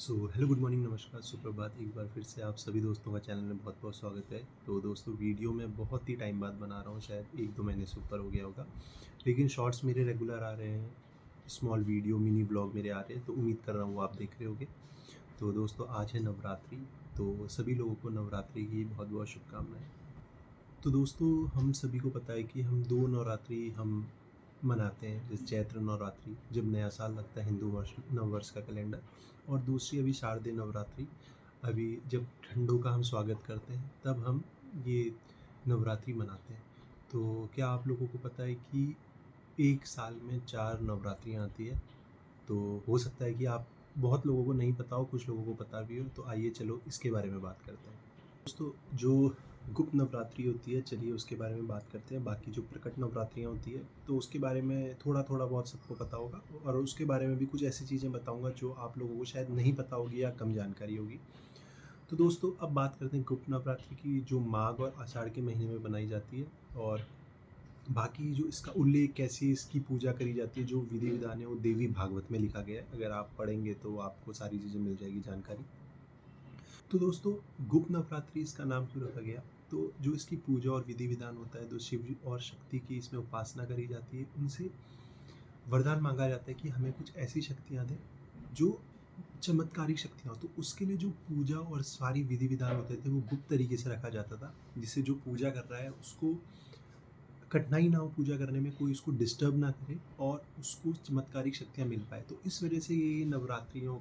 Hello good morning नमस्कार सुप्रभात। एक बार फिर से आप सभी दोस्तों का चैनल में बहुत बहुत स्वागत है। तो दोस्तों वीडियो मैं बहुत ही टाइम बाद बना रहा हूँ, शायद 1-2 महीने से ऊपर हो गया होगा, लेकिन शॉर्ट्स मेरे रेगुलर आ रहे हैं, स्मॉल वीडियो मिनी ब्लॉग मेरे आ रहे हैं, तो उम्मीद कर रहा हूँ वो आप देख रहे होंगे। तो दोस्तों आज है नवरात्रि, तो सभी लोगों को नवरात्रि की बहुत बहुत शुभकामनाएँ। तो दोस्तों हम सभी को पता है कि हम 2 नवरात्रि हम मनाते हैं, जैसे चैत्र नवरात्रि जब नया साल लगता है हिंदू वर्ष नववर्ष का कैलेंडर, और दूसरी अभी शारदीय नवरात्रि, अभी जब ठंडों का हम स्वागत करते हैं तब हम ये नवरात्रि मनाते हैं। तो क्या आप लोगों को पता है कि एक साल में 4 नवरात्रियाँ आती है? तो हो सकता है कि आप बहुत लोगों को नहीं पता हो, कुछ लोगों को पता भी हो, तो आइए चलो इसके बारे में बात करते हैं। दोस्तों जो गुप्त नवरात्रि होती है, चलिए उसके बारे में बात करते हैं। बाकी जो प्रकट नवरात्रियाँ होती है तो उसके बारे में थोड़ा-थोड़ा बहुत सबको पता होगा, और उसके बारे में भी कुछ ऐसी चीज़ें बताऊँगा जो आप लोगों को शायद नहीं पता होगी या कम जानकारी होगी। तो दोस्तों अब बात करते हैं गुप्त नवरात्रि की, जो माघ और आषाढ़ के महीने में बनाई जाती है, और बाकी जो इसका उल्लेख कैसे इसकी पूजा करी जाती है, जो विधि-विधान है वो देवी भागवत में लिखा गया है। अगर आप पढ़ेंगे तो आपको सारी चीज़ें मिल जाएगी जानकारी। तो दोस्तों गुप्त नवरात्रि इसका नाम क्यों रखा गया? तो जो इसकी पूजा और विधि विधान होता है, तो शिव जी और शक्ति की इसमें उपासना करी जाती है, उनसे वरदान मांगा जाता है कि हमें कुछ ऐसी शक्तियाँ दें जो चमत्कारिक शक्तियाँ हो। तो उसके लिए जो पूजा और सारी विधि विधान होते थे वो गुप्त तरीके से रखा जाता था, जिससे जो पूजा कर रहा है उसको कठिनाई ना हो पूजा करने में, कोई उसको डिस्टर्ब ना करे और उसको चमत्कारिक शक्तियाँ मिल पाए। तो इस वजह से ये नवरात्रियों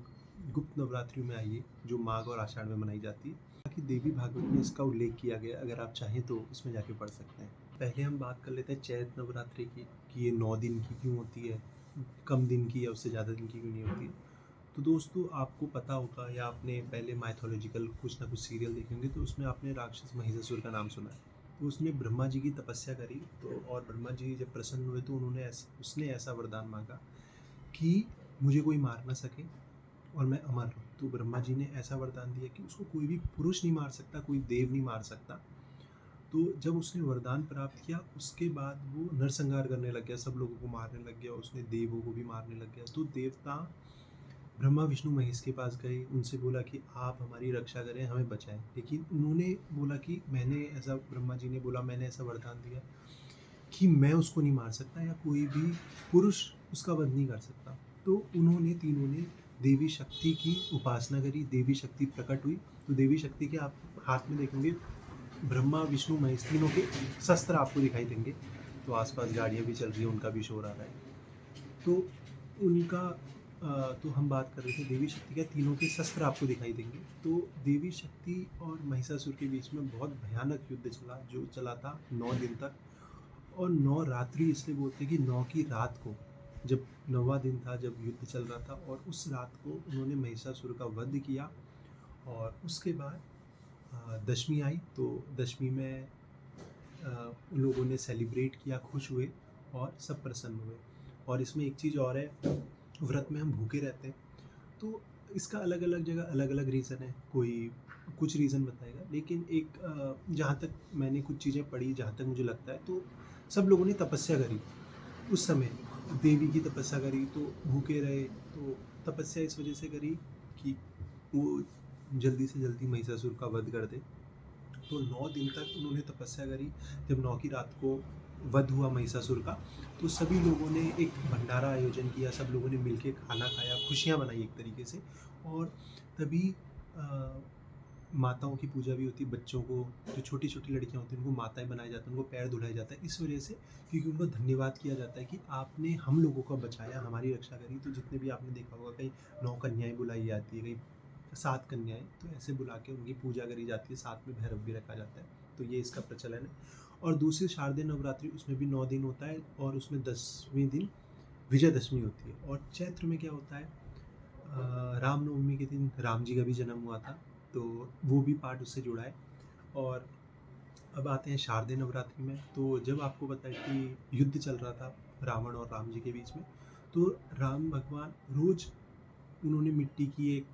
गुप्त नवरात्रियों में आई है, जो माघ और आषाढ़ में मनाई जाती है। बाकी देवी भागवत में इसका उल्लेख किया गया है, अगर आप चाहें तो उसमें जाके पढ़ सकते हैं। पहले हम बात कर लेते हैं चैत्र नवरात्रि की, कि ये 9 दिन की क्यों होती है, कम दिन की या उससे ज़्यादा दिन की क्यों नहीं होती है। तो दोस्तों आपको पता होगा, या आपने पहले माइथोलॉजिकल कुछ ना कुछ सीरियल देखे होंगे, तो उसमें आपने राक्षस महिषासुर का नाम सुना है। तो उसने ब्रह्मा जी की तपस्या करी, तो और ब्रह्मा जी जब प्रसन्न हुए तो उसने ऐसा वरदान मांगा कि मुझे कोई मार ना सके और मैं अमर रहूं। तो ब्रह्मा जी ने ऐसा वरदान दिया कि उसको कोई भी पुरुष नहीं मार सकता, कोई देव नहीं मार सकता। तो जब उसने वरदान प्राप्त किया उसके बाद वो नरसंहार करने लग गया, सब लोगों को मारने लग गया, उसने देवों को भी मारने लग गया। तो देवता ब्रह्मा विष्णु महेश के पास गए, उनसे बोला कि आप हमारी रक्षा करें, हमें बचाएं। लेकिन उन्होंने बोला कि मैंने ऐसा, ब्रह्मा जी ने बोला मैंने ऐसा वरदान दिया कि मैं उसको नहीं मार सकता, या कोई भी पुरुष उसका वध नहीं कर सकता। तो उन्होंने तीनों ने देवी शक्ति की उपासना करी, देवी शक्ति प्रकट हुई। तो देवी शक्ति के आप हाथ में देखेंगे, ब्रह्मा विष्णु महेश तीनों के शस्त्र आपको दिखाई देंगे। तो आसपास गाड़ियाँ भी चल रही हैं, उनका भी शोर आ रहा है। तो उनका तो हम बात कर रहे थे देवी शक्ति का, तीनों के शस्त्र आपको दिखाई देंगे। तो देवी शक्ति और महिषासुर के बीच में बहुत भयानक युद्ध चला, जो चला था 9 दिन तक। और 9 रात्रि इसलिए बोलते हैं कि 9 की रात को, जब 9वां दिन था, जब युद्ध चल रहा था, और उस रात को उन्होंने महिषासुर का वध किया। और उसके बाद दशमी आई, तो दशमी में उन लोगों ने सेलिब्रेट किया, खुश हुए और सब प्रसन्न हुए। और इसमें एक चीज़ और है, व्रत में हम भूखे रहते हैं। तो इसका अलग अलग जगह अलग अलग रीज़न है, कोई कुछ रीज़न बताएगा, लेकिन एक जहाँ तक मैंने कुछ चीज़ें पढ़ी, जहाँ तक मुझे लगता है, तो सब लोगों ने तपस्या करी उस समय, देवी की तपस्या करी, तो भूखे रहे। तो तपस्या इस वजह से करी कि वो जल्दी से जल्दी महिषासुर का वध कर दे। तो 9 दिन तक उन्होंने तपस्या करी। जब 9 की रात को वध हुआ महिषासुर का, तो सभी लोगों ने एक भंडारा आयोजन किया, सब लोगों ने मिलके खाना खाया, खुशियाँ मनाई एक तरीके से। और तभी माताओं की पूजा भी होती है, बच्चों को, जो छोटी-छोटी लड़कियाँ होती हैं उनको माताएँ बनाया जाता है, उनको पैर धुलाया जाता है, इस वजह से क्योंकि उनको धन्यवाद किया जाता है कि आपने हम लोगों को बचाया, हमारी रक्षा करी। तो जितने भी आपने देखा होगा, कहीं 9 कन्याएँ बुलाई जाती है, कहीं 7 कन्याएँ, तो ऐसे बुला के उनकी पूजा करी जाती है, साथ में भैरव भी रखा जाता है। तो ये इसका प्रचलन है। और दूसरी शारदीय नवरात्रि, उसमें भी 9 दिन होता है, और उसमें 10वें दिन विजयदशमी होती है। और चैत्र में क्या होता है, रामनवमी के दिन राम जी का भी जन्म हुआ था, तो वो भी पार्ट उससे जुड़ा है। और अब आते हैं शारदीय नवरात्रि में। तो जब आपको पता है कि युद्ध चल रहा था रावण और राम जी के बीच में, तो राम भगवान रोज, उन्होंने मिट्टी की एक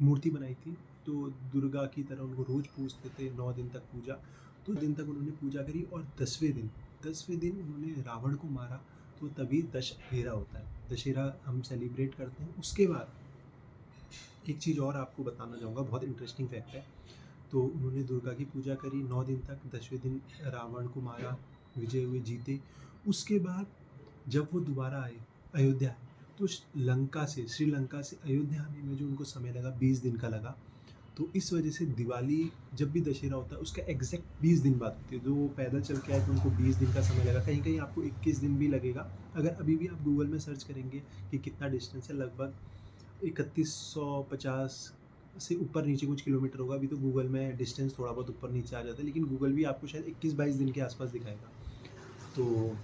मूर्ति बनाई थी, तो दुर्गा की तरह उनको रोज पूजते थे, 9 दिन तक पूजा। तो दिन तक उन्होंने पूजा करी, और 10वें दिन उन्होंने रावण को मारा। तो तभी दशहरा होता है, दशहरा हम सेलिब्रेट करते हैं। उसके बाद एक चीज़ और आपको बताना चाहूँगा, बहुत इंटरेस्टिंग फैक्ट है। तो उन्होंने दुर्गा की पूजा करी 9 दिन तक, 10वें दिन रावण को मारा, विजय हुए, जीते। उसके बाद जब वो दोबारा आए, अयोध्या आए, तो लंका से, श्रीलंका से अयोध्या आने में जो उनको समय लगा 20 दिन का लगा। तो इस वजह से दिवाली जब भी दशहरा होता है उसका एग्जैक्ट 20 दिन बाद होती है। जो वो पैदल चल के आए तो उनको 20 दिन का समय लगा, कहीं कहीं आपको 21 दिन भी लगेगा। अगर अभी भी आप गूगल में सर्च करेंगे कि कितना डिस्टेंस है, लगभग 3150 से ऊपर नीचे कुछ किलोमीटर होगा। अभी तो गूगल में डिस्टेंस थोड़ा बहुत ऊपर नीचे आ जाता है, लेकिन गूगल भी आपको शायद 21-22 दिन के आसपास दिखाएगा। तो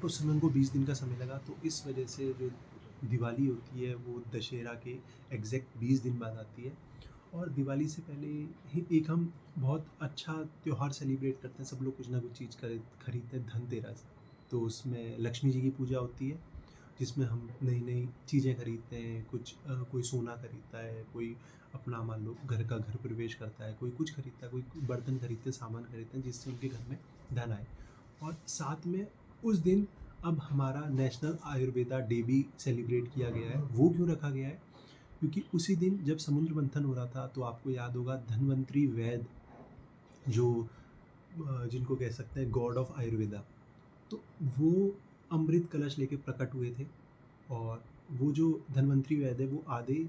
उस समय उनको 20 दिन का समय लगा। तो इस वजह से जो दिवाली होती है वो दशहरा के एग्जैक्ट 20 दिन बाद आती है। और दिवाली से पहले ही एक हम बहुत अच्छा त्यौहार सेलिब्रेट करते हैं, सब लोग कुछ ना कुछ चीज़ खरीदते हैं, धनतेरस। तो उसमें लक्ष्मी जी की पूजा होती है, जिसमें हम नई नई चीज़ें खरीदते हैं। कोई सोना खरीदता है, कोई अपना मान लो घर का घर प्रवेश करता है, कोई कुछ खरीदता है, कोई बर्तन खरीदते हैं, सामान खरीदते हैं, जिससे उनके घर में धन आए। और साथ में उस दिन अब हमारा नेशनल आयुर्वेदा डे भी सेलिब्रेट किया गया है। वो क्यों रखा गया है? क्योंकि उसी दिन जब समुद्र मंथन हो रहा था, तो आपको याद होगा धन्वंतरी वैद्य, जो जिनको कह सकते हैं गॉड ऑफ आयुर्वेदा, तो वो अमृत कलश लेके प्रकट हुए थे। और वो जो धन्वंतरी वैद्य है वो आधे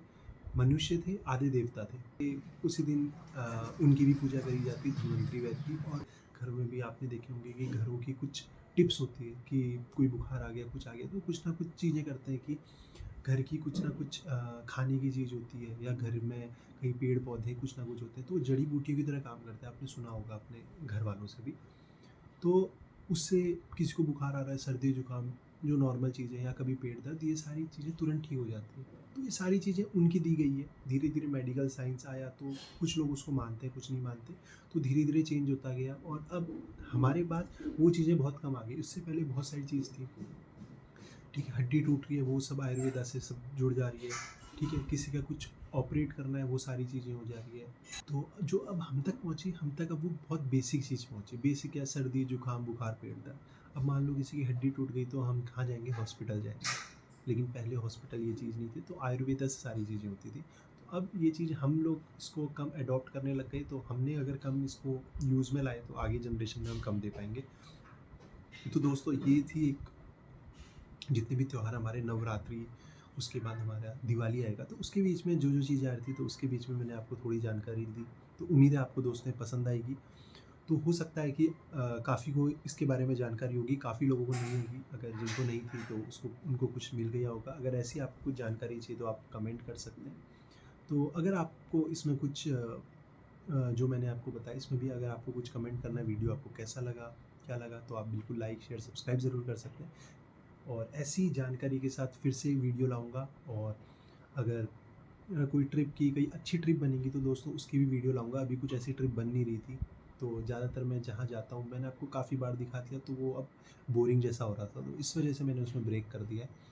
मनुष्य थे, आधे देवता थे। उसी दिन उनकी भी पूजा करी जाती है, धन्वंतरी वैद्य की। और घरों में भी आपने देखे होंगे कि घरों की कुछ टिप्स होती है कि कोई बुखार आ गया, कुछ आ गया, तो कुछ ना कुछ चीज़ें करते हैं कि घर की कुछ ना कुछ खाने की चीज़ होती है, या घर में कहीं पेड़ पौधे कुछ ना कुछ होते हैं, तो जड़ी बूटियों की तरह काम करते हैं। आपने सुना होगा अपने घर वालों से भी। तो उससे किसी को बुखार आ रहा है, सर्दी जुकाम, जो नॉर्मल चीज़ें, या कभी पेट दर्द, ये सारी चीज़ें तुरंत ठीक हो जाती हैं। तो ये सारी चीज़ें उनकी दी गई है। धीरे धीरे मेडिकल साइंस आया, तो कुछ लोग उसको मानते हैं, कुछ नहीं मानते। तो धीरे धीरे चेंज होता गया, और अब हमारे पास वो चीज़ें बहुत कम आ गई। इससे पहले बहुत सारी चीज़ थी, ठीक है, हड्डी टूट रही है, वो सब आयुर्वेदा से सब जुड़ जा रही है। ठीक है, किसी का कुछ ऑपरेट करना है, वो सारी चीज़ें हो जा रही है। तो जो अब हम तक पहुँची, हम तक अब वो बहुत बेसिक चीज़ पहुँची। बेसिक क्या? सर्दी जुकाम बुखार पेट दर्द। अब मान लो किसी की हड्डी टूट गई, तो हम कहाँ जाएंगे? हॉस्पिटल जाएंगे। लेकिन पहले हॉस्पिटल ये चीज़ नहीं थी, तो आयुर्वेदा से सारी चीज़ें होती थी। तो अब ये चीज़ हम लोग इसको कम अडॉप्ट करने लग गए, तो हमने अगर कम इसको यूज़ में लाए, तो आगे जनरेशन में हम कम दे पाएंगे। तो दोस्तों, ये थी एक, जितने भी त्यौहार हमारे, नवरात्रि, उसके बाद हमारा दिवाली आएगा, तो उसके बीच में जो जो चीज़ें आ रही थी, तो उसके बीच में मैंने आपको थोड़ी जानकारी दी। तो उम्मीद है आपको दोस्तों पसंद आएगी। तो हो सकता है कि काफ़ी को इसके बारे में जानकारी होगी, काफ़ी लोगों को नहीं होगी। अगर जिनको नहीं थी, तो उसको उनको कुछ मिल गया होगा। अगर ऐसी आपको कुछ जानकारी चाहिए, तो आप कमेंट कर सकते हैं। तो अगर आपको इसमें कुछ जो मैंने आपको बताया, इसमें भी अगर आपको कुछ कमेंट करना है, वीडियो आपको कैसा लगा, क्या लगा, तो आप बिल्कुल लाइक शेयर सब्सक्राइब ज़रूर कर सकते हैं। और ऐसी जानकारी के साथ फिर से वीडियो लाऊंगा। और अगर कोई ट्रिप की, कोई अच्छी ट्रिप बनेगी, तो दोस्तों उसकी भी वीडियो लाऊंगा। अभी कुछ ऐसी ट्रिप बन नहीं रही थी, तो ज़्यादातर मैं जहाँ जाता हूँ, मैंने आपको काफ़ी बार दिखा दिया, तो वो अब बोरिंग जैसा हो रहा था, तो इस वजह से मैंने उसमें ब्रेक कर दिया है।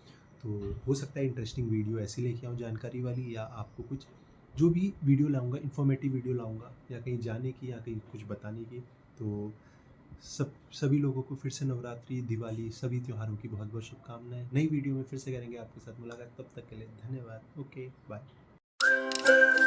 तो हो सकता है इंटरेस्टिंग वीडियो ऐसी लेके आऊँ, जानकारी वाली, या आपको कुछ जो भी वीडियो लाऊंगा, इन्फॉर्मेटिव वीडियो लाऊंगा, या कहीं जाने की, या कहीं कुछ बताने की। तो सभी लोगों को फिर से नवरात्रि, दिवाली, सभी त्योहारों की बहुत बहुत शुभकामनाएं। नई वीडियो में फिर से करेंगे आपके साथ मुलाकात, तब तक के लिए धन्यवाद। Okay, bye.